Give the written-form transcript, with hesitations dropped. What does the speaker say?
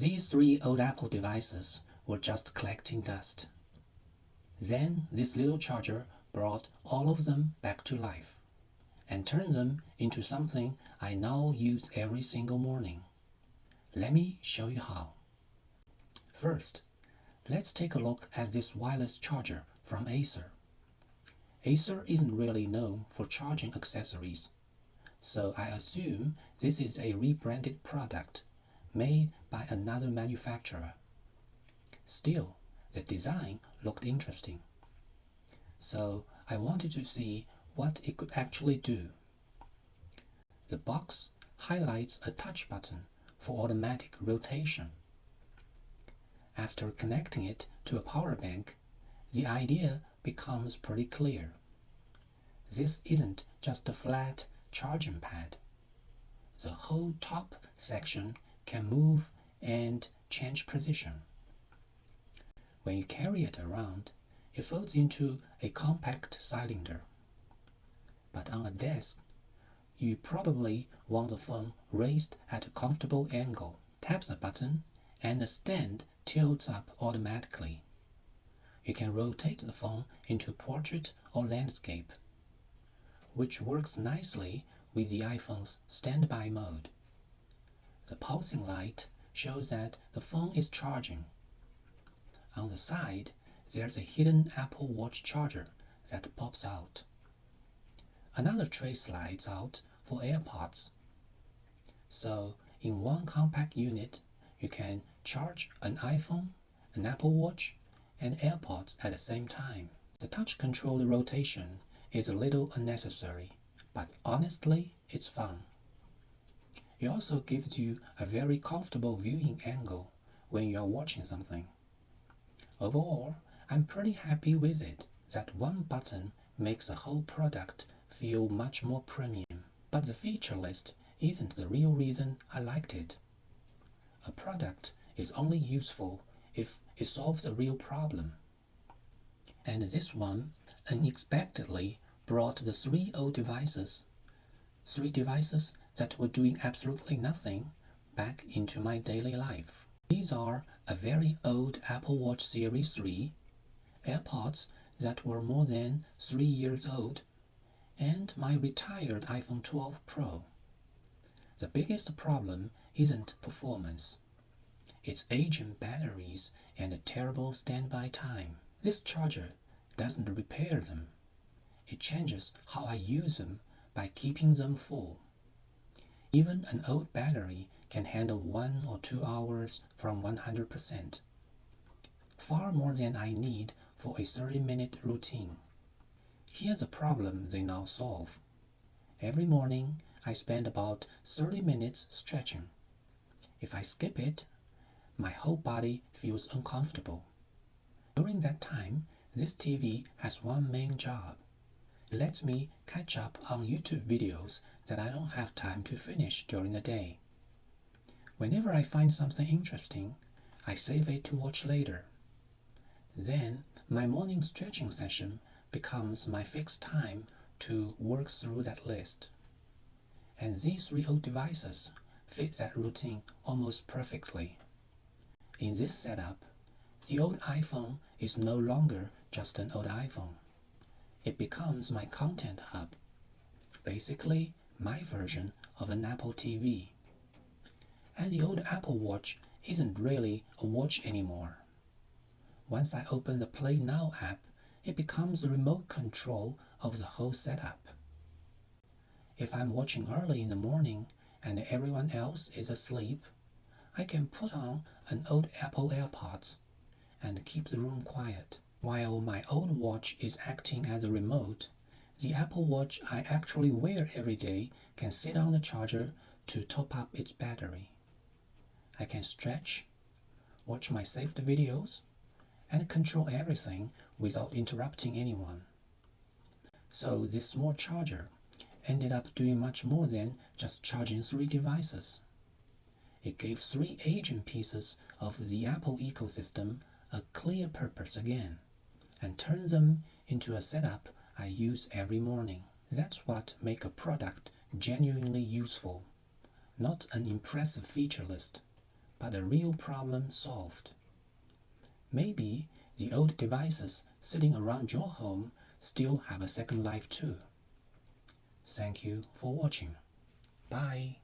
These three old Apple devices were just collecting dust. Then this little charger brought all of them back to life and turned them into something I now use every single morning. Let me show you how. First, let's take a look at this wireless charger from Acer. Acer isn't really known for charging accessories, so I assume this is a rebranded product made by another manufacturer. Still, the design looked interesting, so I wanted to see what it could actually do. The box highlights a touch button for automatic rotation. After connecting it to a power bank, the idea becomes pretty clear. This isn't just a flat charging pad. The whole top section can move and change position. When you carry it around, it folds into a compact cylinder. But on a desk, you probably want the phone raised at a comfortable angle. Tap the button and the stand tilts up automatically. You can rotate the phone into portrait or landscape, which works nicely with the iPhone's standby mode. The pulsing light shows that the phone is charging. On the side, there's a hidden Apple Watch charger that pops out. Another tray slides out for AirPods. So, in one compact unit, you can charge an iPhone, an Apple Watch, and AirPods at the same time. The touch-controlled rotation is a little unnecessary, but honestly, it's fun. It also gives you a very comfortable viewing angle when you are watching something. Overall, I'm pretty happy with it. That one button makes the whole product feel much more premium. But the feature list isn't the real reason I liked it. A product is only useful if it solves a real problem. And this one unexpectedly brought the three devices that were doing absolutely nothing, back into my daily life. These are a very old Apple Watch Series 3, AirPods that were more than 3 years old, and my retired iPhone 12 Pro. The biggest problem isn't performance. It's aging batteries and a terrible standby time. This charger doesn't repair them. It changes how I use them by keeping them full. Even an old battery can handle 1 or 2 hours from 100%. Far more than I need for a 30-minute routine. Here's a problem they now solve. Every morning, I spend about 30 minutes stretching. If I skip it, my whole body feels uncomfortable. During that time, this TV has one main job. It lets me catch up on YouTube videos that I don't have time to finish during the day. Whenever I find something interesting, I save it to watch later. Then, my morning stretching session becomes my fixed time to work through that list. And these three old devices fit that routine almost perfectly. In this setup, the old iPhone is no longer just an old iPhone. It becomes my content hub, basically my version of an Apple TV. And the old Apple Watch isn't really a watch anymore. Once I open the Play Now app, it becomes the remote control of the whole setup. If I'm watching early in the morning and everyone else is asleep, I can put on an old Apple AirPods and keep the room quiet. While my old watch is acting as a remote, the Apple Watch I actually wear every day can sit on the charger to top up its battery. I can stretch, watch my saved videos, and control everything without interrupting anyone. So this small charger ended up doing much more than just charging three devices. It gave three aging pieces of the Apple ecosystem a clear purpose again, and turned them into a setup I use every morning. That's what makes a product genuinely useful, not an impressive feature list, but the real problem solved. Maybe the old devices sitting around your home still have a second life too. Thank you for watching. Bye.